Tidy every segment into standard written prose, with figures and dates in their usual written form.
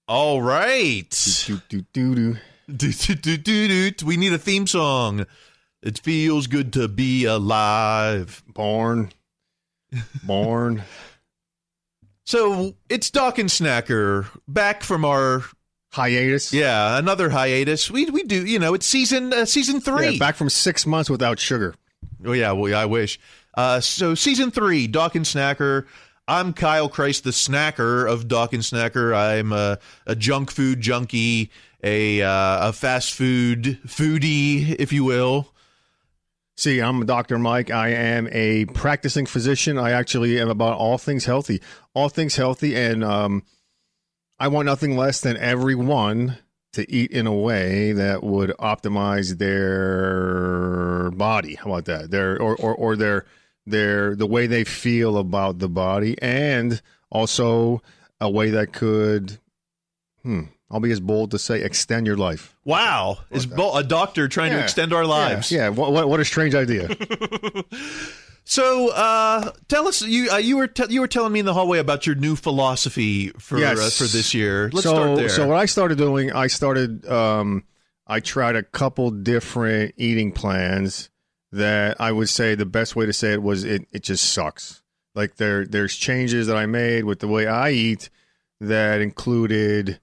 All right. Do. We need a theme song. It feels good to be alive. Born. So it's Doc and Snacker back from our Hiatus. Yeah, another hiatus. We do, it's season 3. Yeah, back from 6 months without sugar. Oh yeah, well, I wish. So season 3, Doc and Snacker. I'm Kyle Christ, the snacker of Doc and Snacker. I'm a junk food junkie, a fast food foodie, if you will. See, I'm Dr. Mike. I am a practicing physician. I actually am about all things healthy. And I want nothing less than everyone to eat in a way that would optimize their body. How about that? The way they feel about the body, and also a way that could, I'll be as bold to say, extend your life. Wow. Is a doctor trying to extend our lives. Yeah. What a strange idea. So, tell us, you were telling me in the hallway about your new philosophy for this year. Let's start there. So what I started doing, I tried a couple different eating plans that I would say the best way to say it was it just sucks. Like there's changes that I made with the way I eat that included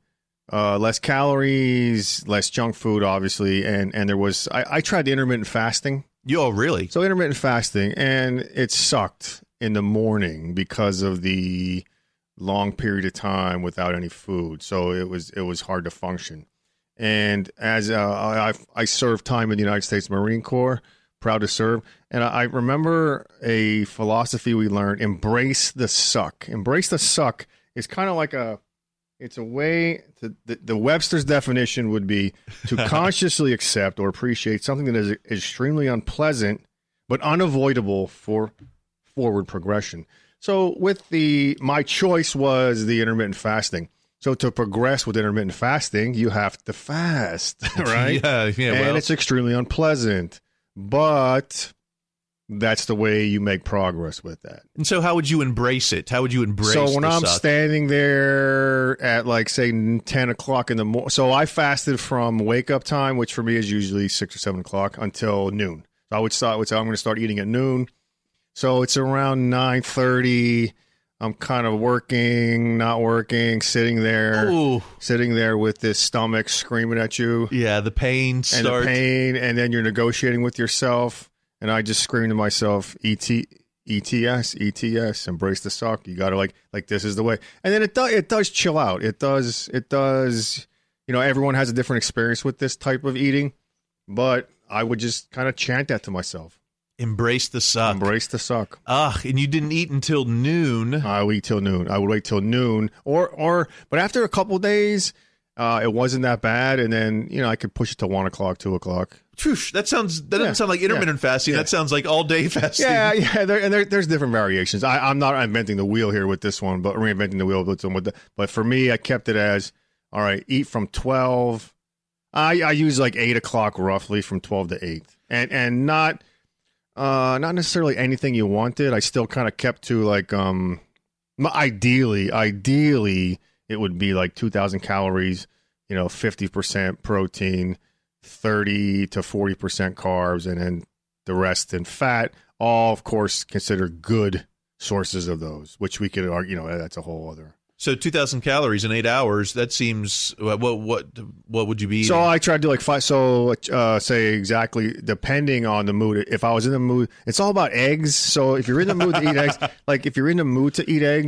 less calories, less junk food, obviously, and there was I tried the intermittent fasting. Oh, really? So intermittent fasting, and it sucked in the morning because of the long period of time without any food. So it was hard to function. And as I served time in the United States Marine Corps, proud to serve. And I remember a philosophy we learned: embrace the suck. Embrace the suck is kind of like it's a way to, the Webster's definition would be to consciously accept or appreciate something that is extremely unpleasant, but unavoidable for forward progression. So my choice was the intermittent fasting. So to progress with intermittent fasting, you have to fast, right? Yeah. And it's extremely unpleasant, but that's the way you make progress with that. And so how would you embrace it? How would you embrace So when I'm suck? standing there at like, say, 10 o'clock in the morning, so I fasted from wake up time, which for me is usually 6 or 7 o'clock, until noon. So I would say I'm going to start eating at noon. So it's around 9:30. I'm kind of working, not working, sitting there with this stomach screaming at you. Yeah, the pain starts. And then you're negotiating with yourself. And I just screamed to myself, ETS, embrace the suck. You got to like this is the way. And then it does chill out. It does. Everyone has a different experience with this type of eating, but I would just kind of chant that to myself. Embrace the suck. Embrace the suck. And you didn't eat until noon. I would eat till noon. I would wait till noon but after a couple of days, it wasn't that bad. And then, I could push it to 1 o'clock, 2 o'clock. That doesn't sound like intermittent fasting. Yeah. That sounds like all day fasting. Yeah. There's different variations. I'm not inventing the wheel here with this one, but reinventing the wheel with this one. But for me, I kept it as, all right, eat from 12. I use like 8 o'clock roughly, from 12 to 8, and not necessarily anything you wanted. I still kind of kept to like ideally it would be like 2,000 calories, 50% protein, 30 to 40% carbs, and then the rest in fat. All, of course, considered good sources of those, which we could argue, that's a whole other. So 2,000 calories in 8 hours, that seems, what would you be eating? So I tried to do like 5, say exactly, depending on the mood. If I was in the mood, it's all about eggs. So if you're in the mood to eat eggs,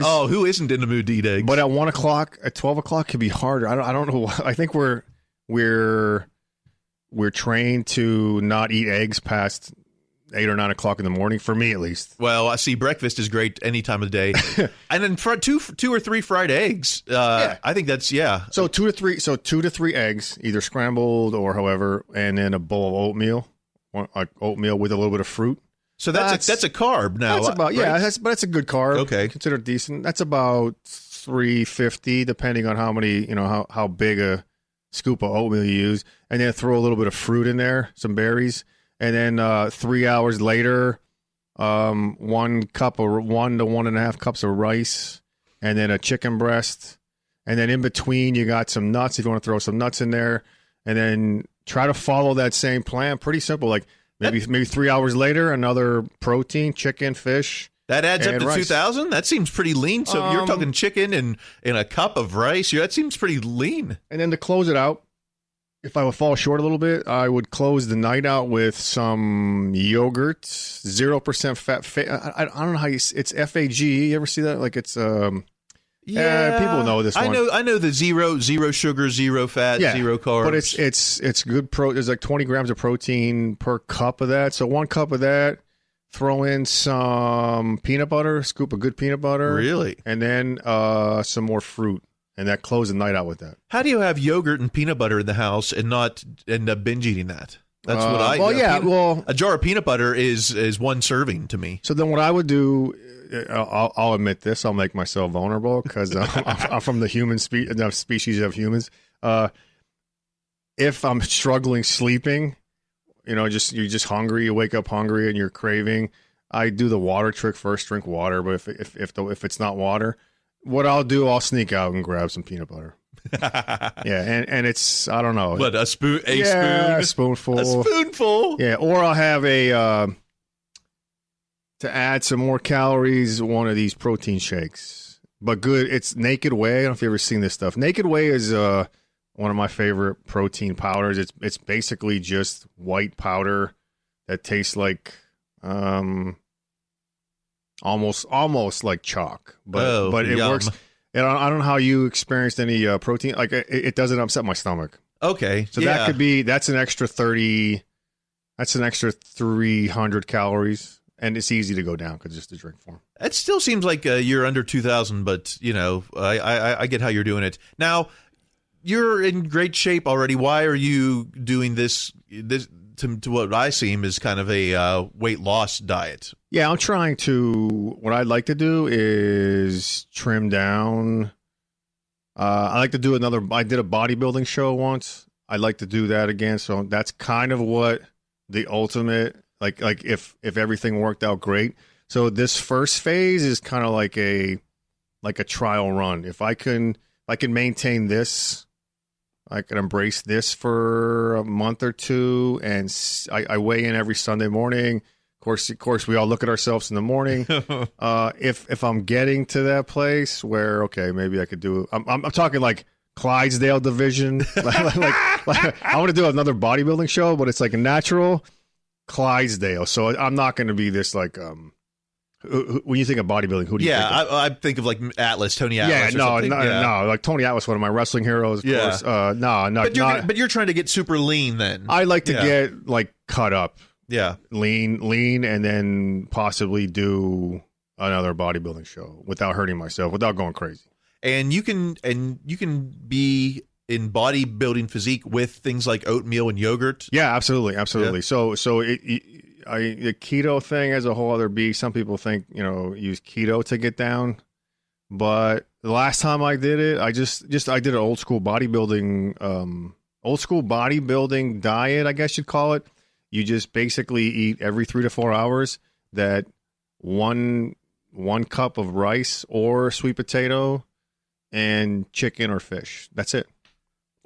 Oh, who isn't in the mood to eat eggs? But at 1 o'clock, at 12 o'clock could be harder. I don't know. I think we're trained to not eat eggs past 8 or 9 o'clock in the morning, for me at least. Well, I see breakfast is great any time of the day. And then two or three fried eggs. I think that's, yeah. So 2 to 3 eggs, either scrambled or however, and then a bowl of oatmeal, oatmeal with a little bit of fruit. So that's a carb now. That's about, right? But that's a good carb. Okay. Considered decent. That's about 350, depending on how many, how big a scoop of oatmeal you use. And then throw a little bit of fruit in there, some berries. And then 3 hours later, 1 to 1.5 cups of rice, and then a chicken breast, And then in between, you got some nuts if you want to throw some nuts in there. And then try to follow that same plan. Pretty simple. Like maybe 3 hours later, another protein, chicken, fish. That adds up to rice. 2,000? That seems pretty lean. So you're talking chicken and a cup of rice. That seems pretty lean. And then to close it out, if I would fall short a little bit, I would close the night out with some yogurt, 0% fat. I don't know how it's FAG. You ever see that? Like it's yeah, people know this one. I know the zero sugar, zero fat, zero carbs. But it's good there's like 20 grams of protein per cup of that. So 1 cup of that, throw in some peanut butter, scoop of good peanut butter. Really? And then some more fruit. And that close the night out with that. How do you have yogurt and peanut butter in the house and not end up binge eating that? That's what I. A jar of peanut butter is one serving to me. So then, what I would do, I'll admit this. I'll make myself vulnerable because I'm from the species of humans. If I'm struggling sleeping, you're just hungry. You wake up hungry and you're craving. I do the water trick first. Drink water, but if it's not water. What I'll do, I'll sneak out and grab some peanut butter. Yeah, and it's, I don't know. What, a spoon? A spoonful. A spoonful? Yeah, or I'll have to add some more calories, one of these protein shakes. But good, it's Naked Whey. I don't know if you've ever seen this stuff. Naked Whey is one of my favorite protein powders. It's basically just white powder that tastes like... almost like chalk, but it works. And I don't know how you experienced any protein. Like it doesn't upset my stomach. Okay, so that's an extra 30. That's an extra 300 calories, and it's easy to go down because just the drink form. It still seems like you're under 2,000, but I get how you're doing it. Now you're in great shape already. Why are you doing this? To what I seem is kind of a weight loss diet. Yeah, I'm trying to. What I'd like to do is trim down. I like to do I did a bodybuilding show once. I'd like to do that again. So that's kind of what the ultimate, like if everything worked out great. So this first phase is kind of like a trial run. If I can maintain this. I can embrace this for a month or two, and I weigh in every Sunday morning. Of course, we all look at ourselves in the morning. If I'm getting to that place where maybe I could do. I'm talking like Clydesdale division. like I want to do another bodybuilding show, but it's like a natural Clydesdale. So I'm not going to be this like. When you think of bodybuilding, who do you think of? I think of like Tony Atlas. No, like Tony Atlas, one of my wrestling heroes, of course. But you're trying to get super lean then. I like to get like cut up. Yeah. Lean, and then possibly do another bodybuilding show without hurting myself, without going crazy. And you can be in bodybuilding physique with things like oatmeal and yogurt. Yeah, absolutely. Yeah. So the keto thing as a whole other beast. Some people think, use keto to get down. But the last time I did it, I did an old school bodybuilding diet, I guess you'd call it. You just basically eat every 3 to 4 hours that one cup of rice or sweet potato and chicken or fish. That's it.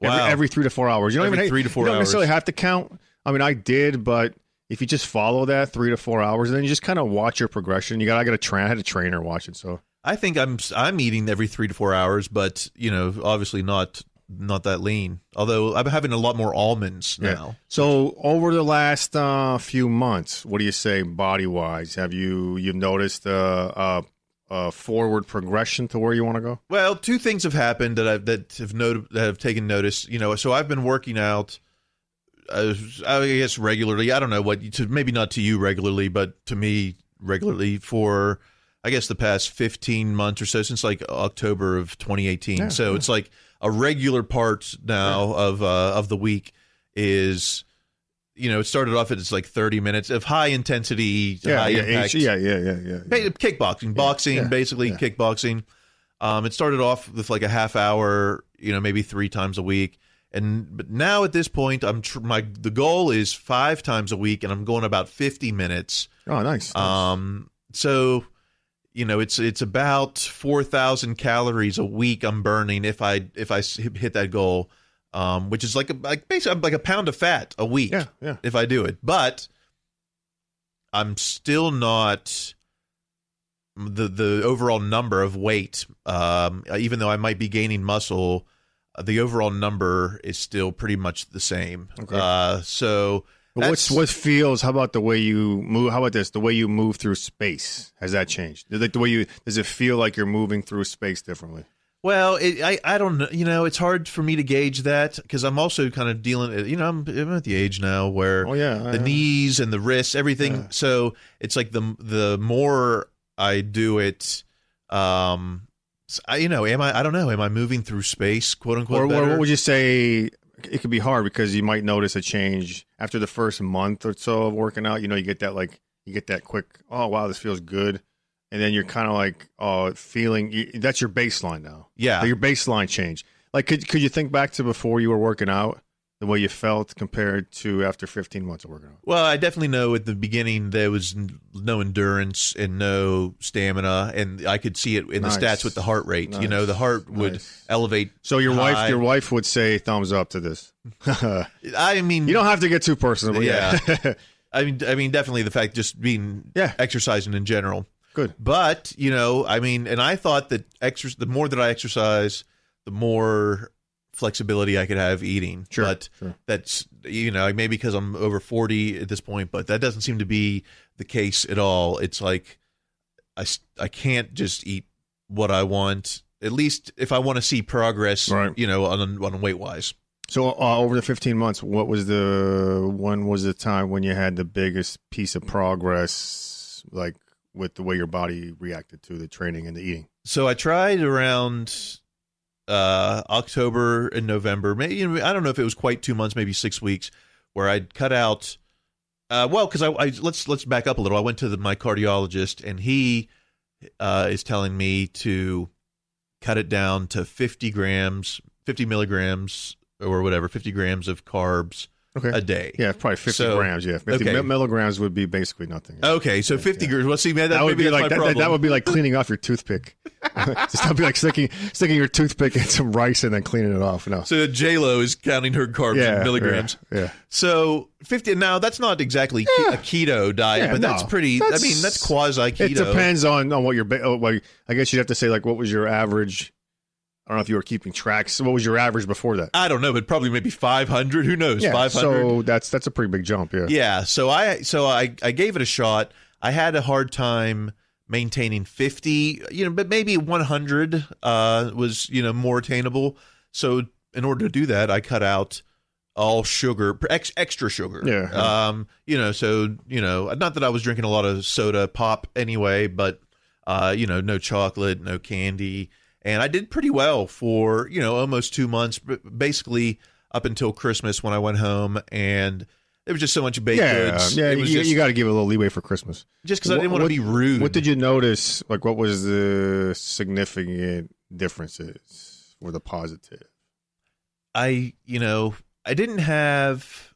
Wow. Every 3 to 4 hours. You don't every 3 to 4 hours. You don't necessarily have to count. I mean, I did, but if you just follow that 3 to 4 hours, then you just kind of watch your progression. I had a trainer watch it. So I think I'm eating every 3 to 4 hours, but obviously not that lean. Although I'm having a lot more almonds now. Yeah. So over the last few months, what do you say body wise? Have you've noticed a forward progression to where you want to go? Well, 2 things have happened that have taken notice. So I've been working out. I guess regularly. I don't know maybe not to you regularly, but to me regularly for, I guess, the past 15 months or so, since like October of 2018. Yeah, so it's like a regular part now of the week is, it started off as like 30 minutes of high intensity, high impact. Kickboxing, kickboxing. It started off with like a half hour, maybe 3 times a week. But now at this point, the goal is 5 times a week, and I'm going about 50 minutes. Oh, nice. So, it's about 4,000 calories a week I'm burning if I hit that goal, which is basically like a pound of fat a week if I do it. But I'm still not the overall number of weight, even though I might be gaining muscle, the overall number is still pretty much the same. Okay. So what feels? How about the way you move? How about this? The way you move through space, has that changed? Like the way does it feel like you're moving through space differently? Well, I don't know. It's hard for me to gauge that because I'm also kind of dealing. I'm at the age now where the knees and the wrists, everything. Yeah. So it's like the more I do it, am I don't know. Am I moving through space, quote unquote? Or what would you say? It could be hard because you might notice a change after the first month or so of working out. You get that quick, oh wow, this feels good. And then you're kind of like feeling that's your baseline now. Yeah. So your baseline change. Like could you think back to before you were working out, the way you felt compared to after 15 months of working out? Well, I definitely know at the beginning there was no endurance and no stamina, and I could see it in the stats with the heart rate. Nice. The heart would elevate. So your wife would say thumbs up to this. I mean, you don't have to get too personal. But yeah. I mean, definitely the fact just being exercising in general. Good. But, and I thought that the more that I exercise, the more flexibility I could have eating. Sure. But that's, maybe because I'm over 40 at this point, but that doesn't seem to be the case at all. It's like I can't just eat what I want, at least if I want to see progress, right. On weight-wise. So over the 15 months, when was the time when you had the biggest piece of progress, like with the way your body reacted to the training and the eating? So I tried around October and November. Maybe I don't know if it was quite 2 months, maybe 6 weeks, where I'd cut out. Because let's back up a little. I went to my cardiologist, and he is telling me to cut it down to 50 milligrams or whatever, 50 grams of carbs a day. Yeah, probably 50 grams. Yeah, 50 milligrams would be basically nothing. Yeah. Okay, so 50 grams. Well, see, man, that would be like that would be like cleaning off your toothpick. Just be like sticking your toothpick in some rice and then cleaning it off. No. So J-Lo is counting her carbs in milligrams. Yeah. So 50. Now that's not exactly a keto diet, but that's pretty. That's quasi keto. It depends on what your. I guess you'd have to say like what was your average. I don't know if you were keeping tracks. So what was your average before that? I don't know, but probably maybe 500. Who knows? Yeah, 500. So that's a pretty big jump. Yeah. Yeah. So I gave it a shot. I had a hard time maintaining 50. But maybe 100 was more attainable. So in order to do that, I cut out all sugar, extra sugar. Yeah. So not that I was drinking a lot of soda pop anyway, but no chocolate, no candy. And I did pretty well for, almost 2 months, basically up until Christmas when I went home, and there was just so much baked goods. Yeah, you got to give it a little leeway for Christmas. Just because I didn't want to be rude. What did you notice? Like, what was the significant differences or the positive? I didn't have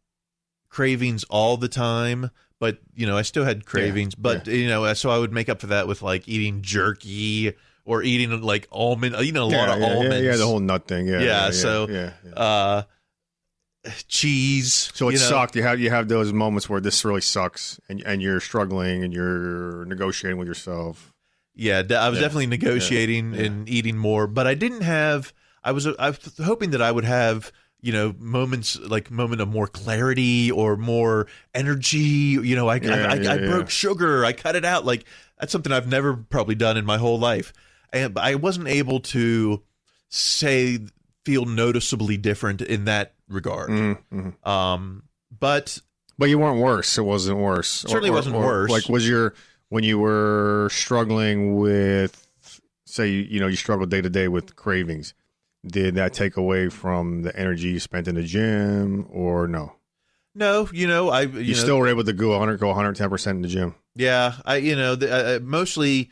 cravings all the time, but, I still had cravings. So I would make up for that with, like, eating jerky or eating like almond, a lot of almonds. Yeah, the whole nut thing. Cheese. So it sucked. You have those moments where this really sucks, and you're struggling and you're negotiating with yourself. Yeah, I was definitely negotiating and eating more, but I didn't have. I was hoping that I would have moments like moment of more clarity or more energy. I broke sugar. I cut it out. Like that's something I've never probably done in my whole life. And I wasn't able to feel noticeably different in that regard. Mm-hmm. But you weren't worse. It wasn't worse. Certainly wasn't worse. Like when you were struggling with, say, you struggled day to day with cravings, did that take away from the energy you spent in the gym or no? No, you still were able to go 110% in the gym. Yeah, mostly.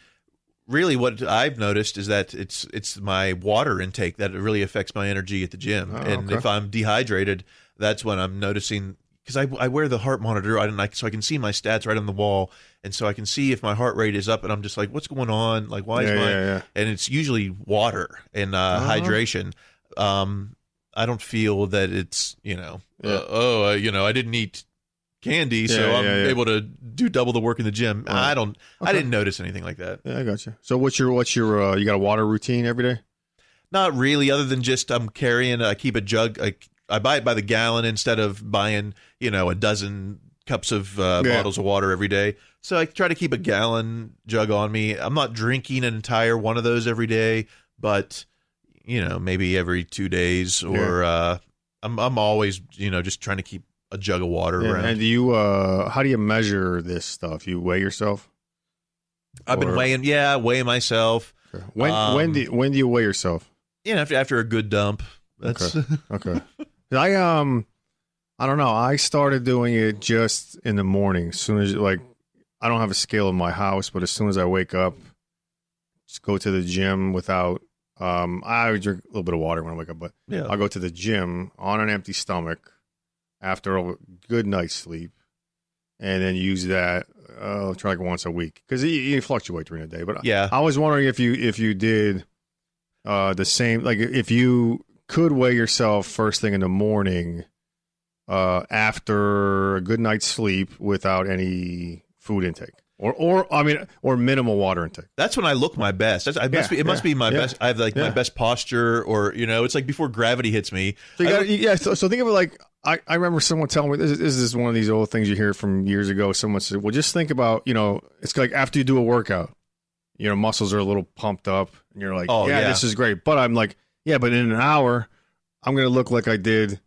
Really, what I've noticed is that it's my water intake that really affects my energy at the gym. If I'm dehydrated, that's when I'm noticing because I wear the heart monitor, so I can see my stats right on the wall, and so I can see if my heart rate is up, and I'm just like, what's going on? Like, why is my and it's usually water and hydration. I don't feel that it's I didn't eat candy, so I'm able to do double the work in the gym. Right. I didn't notice anything like that. Yeah, I got you. So what's your you got a water routine every day? Not really, other than just I'm carrying. I keep a jug. I buy it by the gallon instead of buying a dozen cups of bottles of water every day. So I try to keep a gallon jug on me. I'm not drinking an entire one of those every day, but maybe every 2 days, or I'm always just trying to keep a jug of water around. And do you how do you measure this stuff? You weigh yourself? I've been weighing myself. Okay. When do you weigh yourself? After a good dump. That's okay. I don't know. I started doing it just in the morning. As soon as I don't have a scale in my house, but as soon as I wake up, just go to the gym without. I drink a little bit of water when I wake up, but I'll go to the gym on an empty stomach after a good night's sleep, and then use that. Try once a week, because you fluctuate during the day. But I was wondering if you did the same, like if you could weigh yourself first thing in the morning after a good night's sleep without any food intake. Or minimal water intake. That's when I look my best. It must be my best. I have my best posture, or it's like before gravity hits me. So so think of it like I remember someone telling me this is one of these old things you hear from years ago. Someone said, "Well, just think about it's like after you do a workout, muscles are a little pumped up, and you're like, this is great." But I'm like, but in an hour, I'm going to look like I did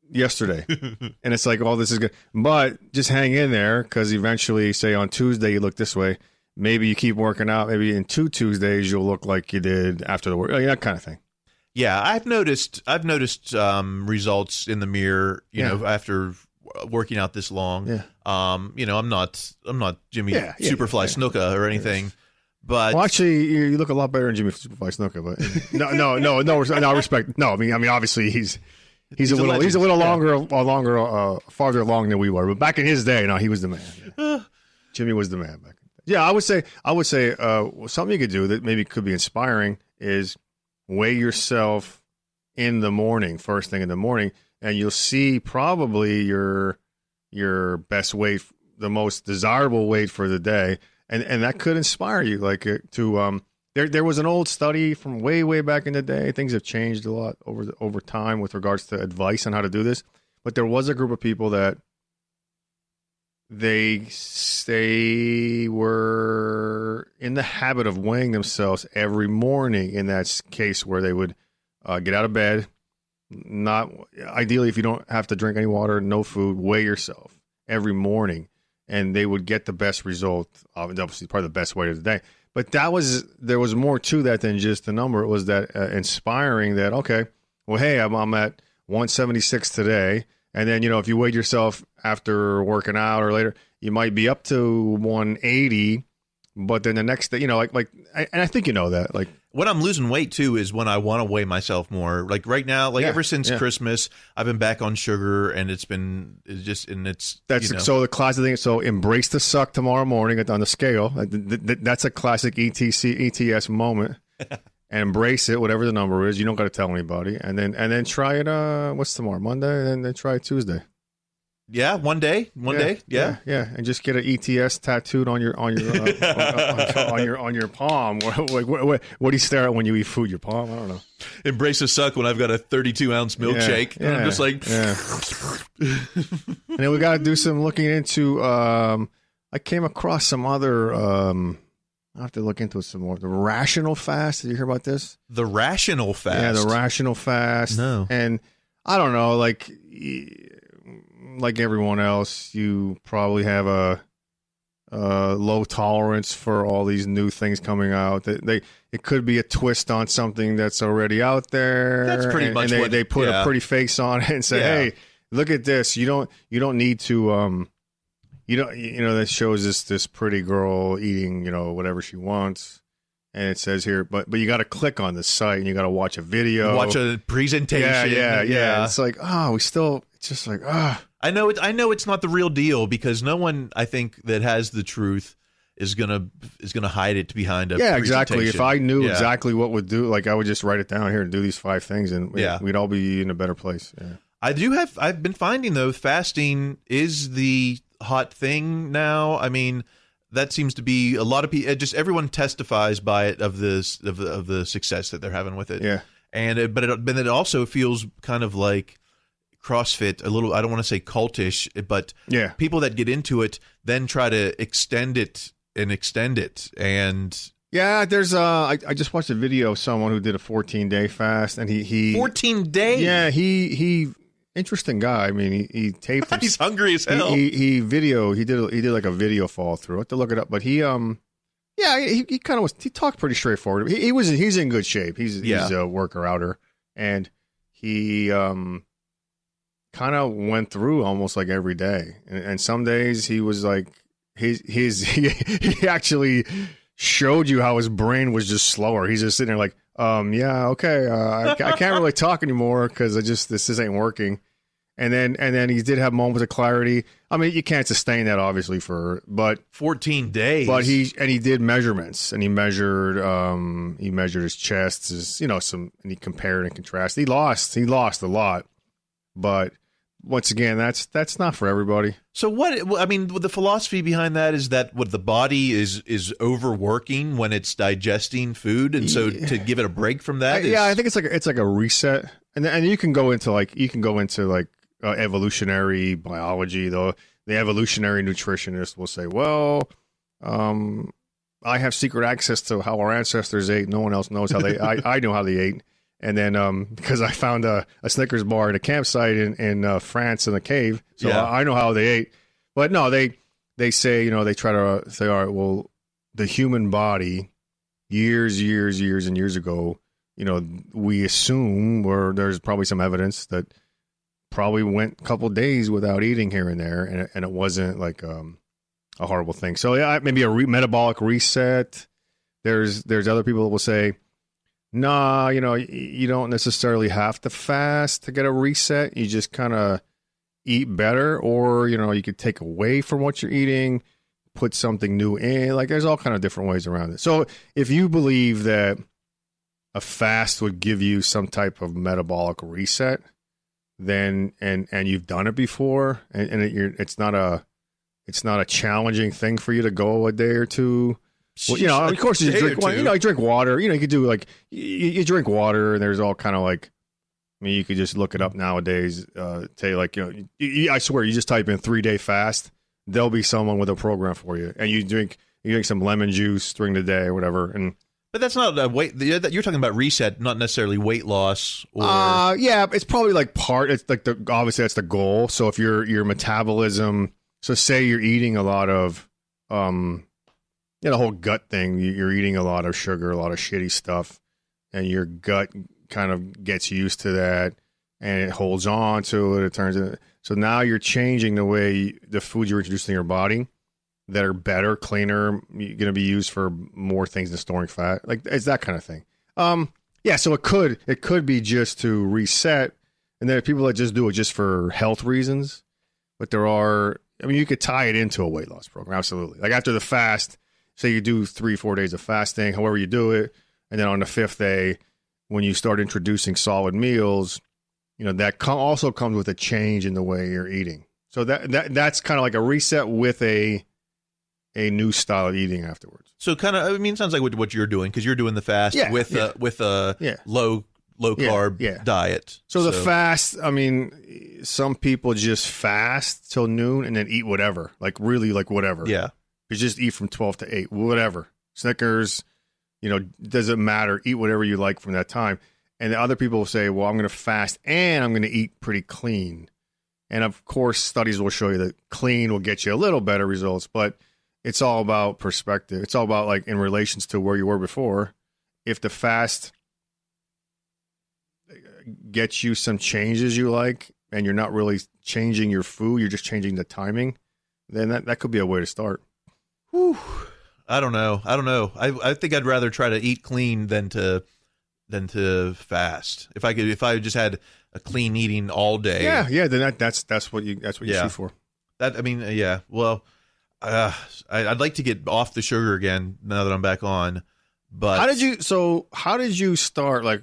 yesterday. And it's like, this is good. But just hang in there, because eventually, say on Tuesday, you look this way. Maybe you keep working out. Maybe in 2 Tuesdays, you'll look like you did after the work. That kind of thing. Yeah, I've noticed results in the mirror, after working out this long. Yeah. I'm not Jimmy Superfly Snuka or anything. But actually, you look a lot better than Jimmy Superfly Snuka. But no respect. No, I mean, obviously he's a little longer, farther along than we were. But back in his day, he was the man. Jimmy was the man back then. Yeah, I would say something you could do that maybe could be inspiring is weigh yourself in the morning, first thing in the morning, and you'll see probably your best weight, the most desirable weight for the day, and that could inspire you. There was an old study from way back in the day. Things have changed a lot over time with regards to advice on how to do this, but there was a group of people that they were in the habit of weighing themselves every morning, in that case where they would get out of bed, not ideally, if you don't have to drink any water, no food, weigh yourself every morning, and they would get the best result, obviously probably the best weight of the day. But there was more to that than just the number. It was that inspiring that, okay, well, hey, I'm at 176 today. And then, if you weighed yourself after working out or later, you might be up to 180. But then the next day, and I think that. When I'm losing weight, too, is when I want to weigh myself more. Like right now, ever since Christmas, I've been back on sugar, and that's so the classic thing. So embrace the suck tomorrow morning on the scale. That's a classic ETS moment. And embrace it, whatever the number is. You don't got to tell anybody, and then try it. What's tomorrow? Monday, and then try it Tuesday. Yeah, one day. Yeah, and just get an ETS tattooed on your on your palm. What do you stare at when you eat food? Your palm? I don't know. Embrace the suck when I've got a 32-ounce milkshake. Yeah, and I'm just like. Yeah. And then we got to do some looking into. I came across some other. I have to look into it some more. The rational fast. Did you hear about this? The rational fast. Yeah, the rational fast. No. And I don't know, like everyone else, you probably have a low tolerance for all these new things coming out. It could be a twist on something that's already out there. That's pretty much and what they put a pretty face on it and say, "Hey, look at this. You don't need to that shows this pretty girl eating, whatever she wants, and it says here, but you got to click on the site and you got to watch a video, watch a presentation. Yeah. It's like, it's just like, I know it's not the real deal, because no one, I think, that has the truth is gonna hide it behind a exactly. If I knew Yeah. exactly what would do, like, I would just write it down here and do these 5 things, and we'd all be in a better place. Yeah. I've been finding, though, fasting is the hot thing now. I mean, that seems to be a lot of people. Just everyone testifies by it of the success that they're having with it. Yeah. And but it also feels kind of like CrossFit, a little. I don't want to say cultish, but people that get into it then try to extend it. And there's I just watched a video of someone who did a 14-day fast, and he 14 days. Yeah, he interesting guy. I mean, he taped. He's hungry as hell. He did like a video fall through. I have to look it up, but he kind of was. He talked pretty straightforward. He's in good shape. He's a worker outer, and he kind of went through almost like every day, and some days he was like. He actually showed you how his brain was just slower. He's just sitting there like, okay, I can't really talk anymore because this ain't working. And then he did have moments of clarity. I mean, you can't sustain that obviously but 14 days. But he did measurements, and he measured his chest, and he compared and contrasted. He lost a lot, but once again, that's not for everybody. So the philosophy behind that is that what the body is overworking when it's digesting food, and so to give it a break from that. I think it's like a reset, and you can go into evolutionary biology, though. The evolutionary nutritionist will say, well, I have secret access to how our ancestors ate. No one else knows how they. I know how they ate. And then because I found a Snickers bar at a campsite in France in a cave, so I know how they ate. But no, they say, they try to say, all right, well, the human body, years and years ago, we assume, or there's probably some evidence that probably went a couple of days without eating here and there, and it wasn't like a horrible thing. So maybe a metabolic reset. There's other people that will say, nah, you don't necessarily have to fast to get a reset. You just kind of eat better, or, you could take away from what you're eating, put something new in. Like, there's all kind of different ways around it. So if you believe that a fast would give you some type of metabolic reset, then, and you've done it before, and it's not a challenging thing for you to go a day or two. Well, of course, you drink water. You drink water. You could do like you drink water, and there's all kind of like. I mean, you could just look it up nowadays. Say like I swear, you just type in 3-day fast. There'll be someone with a program for you, and you drink some lemon juice during the day or whatever. But that's not a weight. You're talking about reset, not necessarily weight loss. Or it's probably like part. It's like obviously that's the goal. So if your metabolism. So say you're eating a lot of the whole gut thing, you're eating a lot of sugar, a lot of shitty stuff, and your gut kind of gets used to that, and it holds on to it. It turns into, so now you're changing the way the foods you're introducing in your body that are better, cleaner, going to be used for more things than storing fat. Like, it's that kind of thing. So it could be just to reset, and there are people that just do it just for health reasons, but you could tie it into a weight loss program. Absolutely. Like after the fast, say you do 3-4 days of fasting, however you do it, and then on the 5th day, when you start introducing solid meals, that also comes with a change in the way you're eating. So that's kind of like a reset with a new style of eating afterwards. So kind of, it sounds like what you're doing, because you're doing the fast with a low carb diet. So the fast, some people just fast till noon and then eat whatever, like really like whatever. Yeah. You just eat from 12 to 8, whatever. Snickers, doesn't matter. Eat whatever you like from that time. And the other people will say, well, I'm going to fast and I'm going to eat pretty clean. And of course, studies will show you that clean will get you a little better results, but it's all about perspective. It's all about like in relations to where you were before. If the fast gets you some changes you like, and you're not really changing your food, you're just changing the timing, then that could be a way to start. Whew. I don't know. I think I'd rather try to eat clean than to fast. If I just had a clean eating all day. Yeah. Then that's what you shoot for. That, I mean, yeah. Well, I'd like to get off the sugar again now that I'm back on. But how did you start? Like,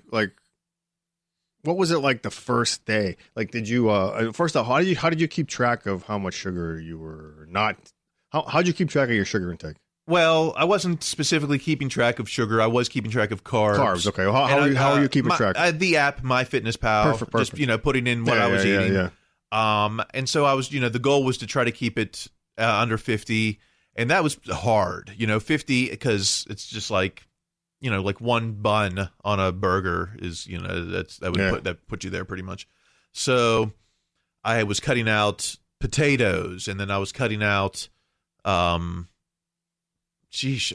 what was it like the first day? Like, did you first off, how did you keep track of how much sugar you were not? How'd you keep track of your sugar intake? Well, I wasn't specifically keeping track of sugar. I was keeping track of carbs. Carbs, okay. Well, how are you keeping track? The app, MyFitnessPal. Perfect. Just putting in what I was eating. Yeah. And so I was, the goal was to try to keep it under 50, and that was hard. 50 because it's just like, like one bun on a burger is, that put you there pretty much. So I was cutting out potatoes, and then I was cutting out. It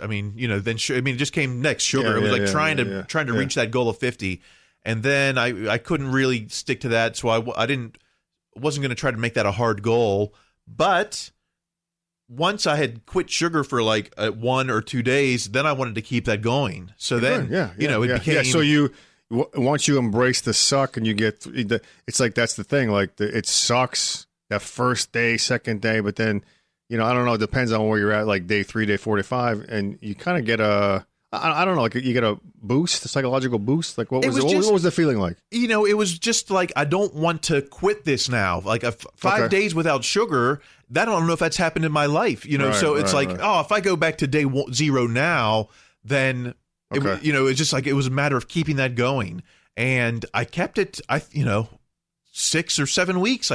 just came next sugar. It was trying to reach that goal of 50, and then I couldn't really stick to that, so I wasn't going to try to make that a hard goal. But once I had quit sugar for like 1 or 2 days, then I wanted to keep that going. So then, it became. So once you embrace the suck and you get, it's like that's the thing. Like it sucks that first day, second day, but then. I don't know. It depends on where you're at, like day 3, day 45, and you kind of get I don't know, like you get a boost, a psychological boost. Like what was the feeling like? It was just like, I don't want to quit this now. Like 5 days without sugar, I don't know if that's happened in my life. If I go back to day 0 now, then it's just like it was a matter of keeping that going, and I kept it. 6 or 7 weeks,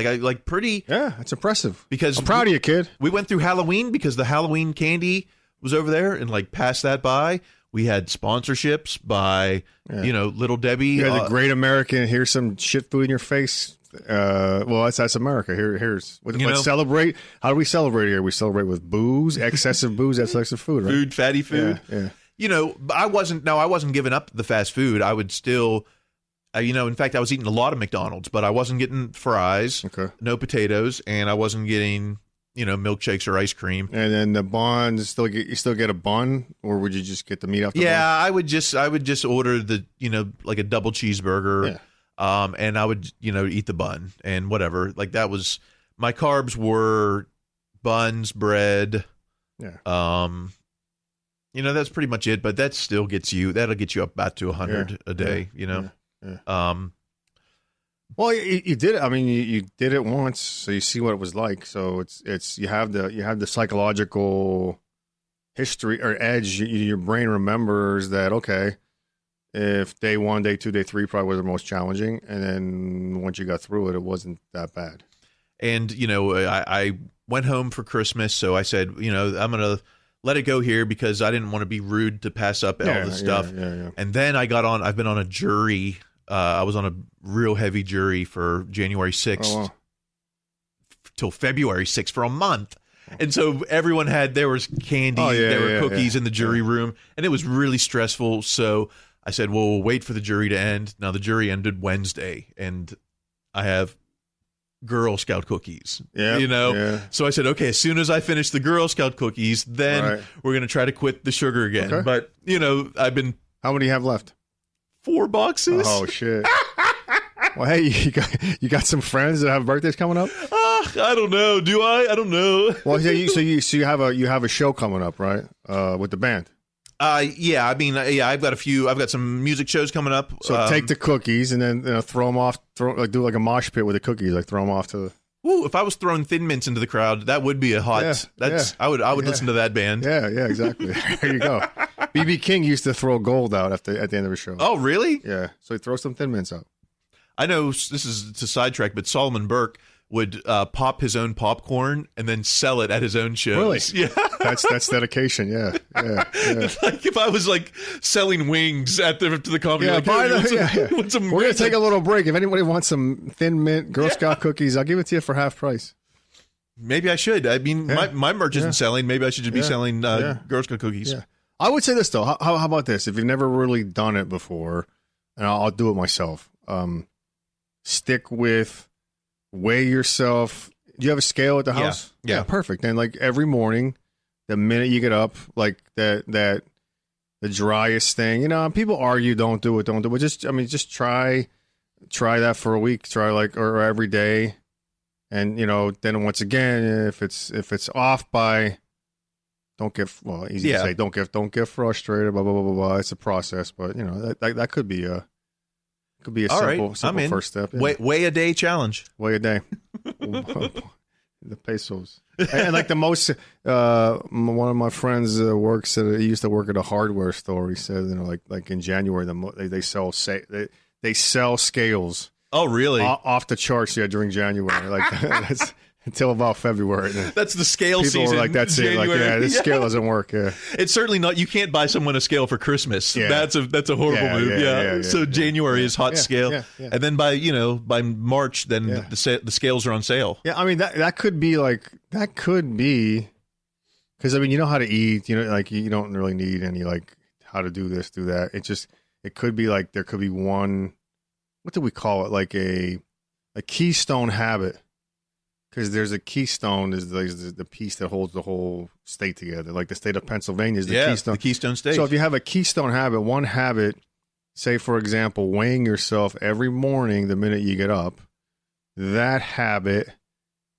pretty. Yeah, it's impressive. Because I'm proud of you, kid. We went through Halloween because the Halloween candy was over there, and passed that by. We had sponsorships by Little Debbie. Yeah, the Great American. Here's some shit food in your face. That's America. Here's let's celebrate. How do we celebrate here? We celebrate with booze, excessive booze, excessive food, right? Fatty food. Yeah. I wasn't giving up the fast food. I would still. In fact, I was eating a lot of McDonald's, but I wasn't getting fries, no potatoes, and I wasn't getting, milkshakes or ice cream. And then the buns, you still get a bun, or would you just get the meat off the bun? Yeah, I would just order the, like a double cheeseburger, and I would, eat the bun and whatever. Like that was, my carbs were buns, bread. Yeah. That's pretty much it, but that'll get you up about to 100 a day, Yeah. Well, you did it. I mean, you did it once, so you see what it was like. So it's you have the psychological history or edge. Your brain remembers that. Okay, if day 1, day 2, day 3 probably was the most challenging, and then once you got through it, it wasn't that bad. And I went home for Christmas, so I said, I'm gonna let it go here because I didn't want to be rude to pass up all this stuff. Yeah. And then I've been on a jury. I was on a real heavy jury for January 6th till February 6th for a month. And so there was candy, there were cookies in the jury room, and it was really stressful. So I said, well, we'll wait for the jury to end. Now the jury ended Wednesday, and I have Girl Scout cookies, So I said, okay, as soon as I finish the Girl Scout cookies, then we're going to try to quit the sugar again. Okay. But, I've been... How many do you have left? 4 boxes. Oh, shit. Well, hey, you got some friends that have birthdays coming up? I don't know. Do I? I don't know. Well, you have a show coming up, right? With the band. Yeah. I mean, I've got some music shows coming up. So take the cookies and then throw them off. Do like a mosh pit with the cookies. Like throw them off to the. Ooh, if I was throwing Thin Mints into the crowd, that would be a hot. I would listen to that band. Yeah, exactly. There you go. B.B. King used to throw gold out at the end of a show. Oh, really? Yeah. So he throws some Thin Mints out. I know this is to sidetrack, but Solomon Burke would pop his own popcorn and then sell it at his own shows. Really? Yeah. That's dedication. Yeah. It's like if I was like selling wings to the comedy. Yeah, like, we're gonna take a little break. If anybody wants some Thin Mint Girl Scout cookies, I'll give it to you for half price. Maybe I should. I mean, my merch isn't selling. Maybe I should just be selling Girl Scout cookies. Yeah. I would say this though. How about this? If you've never really done it before, and I'll do it myself. Stick with. Weigh yourself. Do you have a scale at the house? Yeah. Perfect. And like every morning, the minute you get up, like that the driest thing. You know, people argue, don't do it. Just try that for a week. Try or every day, and then once again, if it's off by, don't get easy to say. Don't get frustrated. Blah blah blah blah blah. It's a process, but that could be a simple first step. Yeah. Weigh a day challenge. Weigh a day. The pesos. And like the most, one of my friends he used to work at a hardware store. He said, like in January, they sell scales. Oh, really? Off the charts, during January. Like that's until about February. That's the scale people season. People were like, that's January. It. Like, this scale doesn't work. Yeah. It's certainly not. You can't buy someone a scale for Christmas. Yeah. That's a horrible move. Yeah. So January is hot scale, and then by March, then the scales are on sale. Yeah, I mean that could be because you know how to eat. Like you don't really need any like how to do this, do that. It could be like there could be one. What do we call it? Like a Keystone Habit. Because there's a keystone, is the piece that holds the whole state together. Like the state of Pennsylvania is the keystone. The Keystone State. So if you have a keystone habit, one habit, say for example, weighing yourself every morning the minute you get up, that habit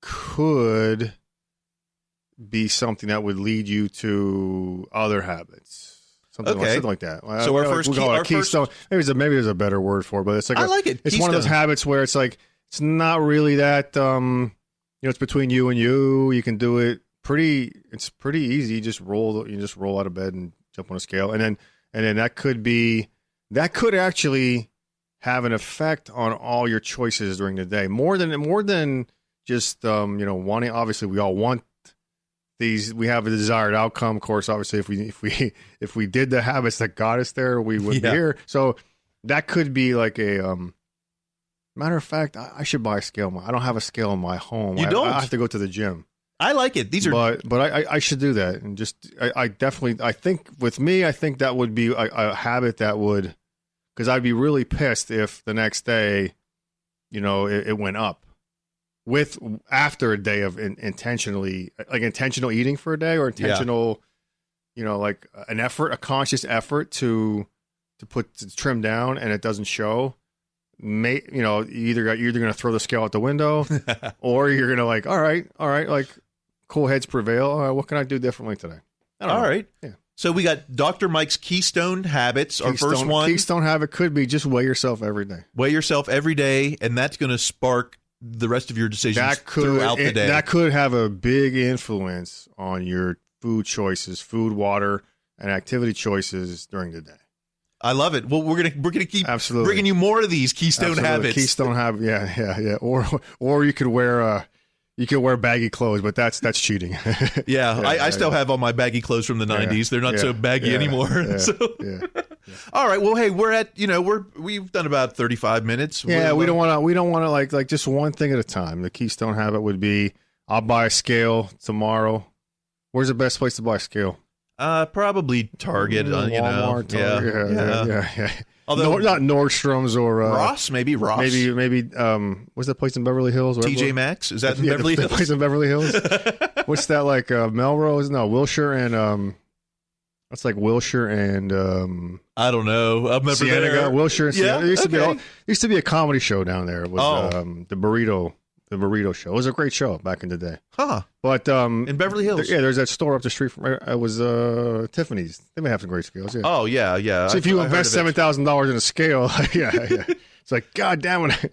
could be something that would lead you to other habits. Something like that. So our keystone. Maybe there's a better word for it, but it's like I like it. It's keystone. One of those habits where it's like it's not really that. It's between you and you. You can do it it's pretty easy. You just roll out of bed and jump on a scale. And then that could actually have an effect on all your choices during the day. More than just wanting. Obviously we all want these. We have a desired outcome. Of course, obviously if we did the habits that got us there, we would be here. So that could be like a matter of fact, I should buy a scale. I don't have a scale in my home. You don't? I have to go to the gym. I like it. But I should do that. And I think with me, I think that would be a habit that would, because I'd be really pissed if the next day, it went up after a day of intentional eating for a day or intentional, like a conscious effort to trim down and it doesn't show. You're either going to throw the scale out the window or you're going to like, all right, like cool heads prevail. All right, what can I do differently today? All right. Yeah. So we got Dr. Mike's Keystone Habits. Our first one. Keystone Habit could be just weigh yourself every day. Weigh yourself every day, and that's going to spark the rest of your decisions throughout the day. That could have a big influence on your food choices, food, water, and activity choices during the day. I love it. Well, we're gonna keep bringing you more of these Keystone Habits. Keystone Habit, yeah. Or you could wear baggy clothes, but that's cheating. I still have all my baggy clothes from the 90s. They're not so baggy anymore. All right. Well, hey, we're at we've done about 35 minutes. Yeah, we don't want to like just one thing at a time. The Keystone Habit would be I'll buy a scale tomorrow. Where's the best place to buy a scale? Probably Target. Walmart, Target. Yeah. Although not Nordstrom's or Ross, maybe Ross. Maybe what's that place in Beverly Hills? TJ Maxx? Is that in Beverly Hills? The place in Beverly Hills. What's that like? Melrose? No, Wilshire and that's like Wilshire and I don't know. I'm never there. Wilshire. And It used to be a comedy show down there. It was the Burrito Show. It was a great show back in the day. Huh. But in Beverly Hills. There's that store up the street from it was Tiffany's. They may have some great scales. Yeah. Oh, yeah. So if you invest $7,000 in a scale, yeah. It's like, God damn it.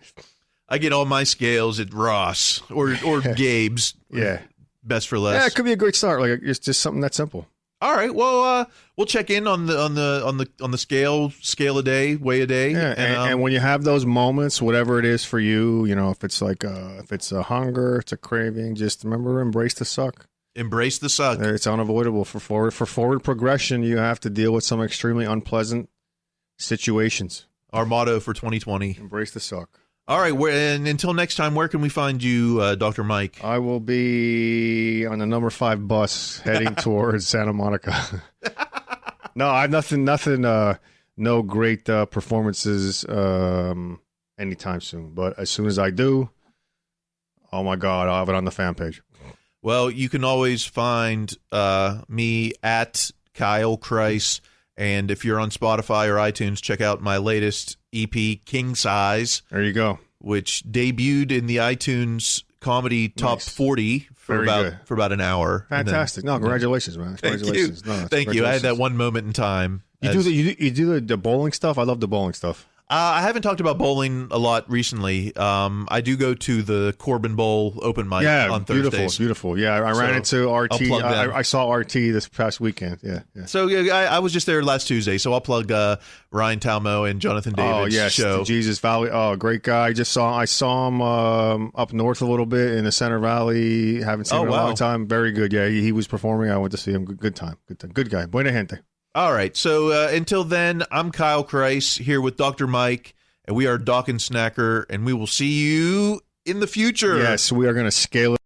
I get all my scales at Ross or Gabe's. Yeah. Best for less. Yeah, it could be a great start. Like it's just something that simple. All right. Well, we'll check in on the scale a day, weigh a day. Yeah, and when you have those moments, whatever it is for you, if it's like if it's a hunger, it's a craving, just remember, embrace the suck. Embrace the suck. It's unavoidable for forward progression. You have to deal with some extremely unpleasant situations. Our motto for 2020: embrace the suck. All right. And until next time, where can we find you, Dr. Mike? I will be on the number 5 bus heading towards Santa Monica. No, I have nothing. No great performances anytime soon. But as soon as I do, oh my God, I'll have it on the fan page. Well, you can always find me at Kyle Kreis. And if you're on Spotify or iTunes, check out my latest EP, King Size. There you go. Which debuted in the iTunes Comedy Top 40 for about an hour. Fantastic. Congratulations, man. Congratulations. Thank you. I had that one moment in time. You do the bowling stuff? I love the bowling stuff. I haven't talked about bowling a lot recently. I do go to the Corbin Bowl open mic on Thursdays. Beautiful. Yeah, I ran into RT. I saw RT this past weekend. Yeah. So I was just there last Tuesday, so I'll plug Ryan Talmo and Jonathan David's show. Jesus Valley. Oh, great guy. I saw him up north a little bit in the Center Valley. Haven't seen him in a long time. Very good. Yeah, he was performing. I went to see him. Good time. Good guy. Buena gente. All right, so until then, I'm Kyle Kreis here with Dr. Mike, and we are Doc and Snacker, and we will see you in the future. Yes, we are going to scale it.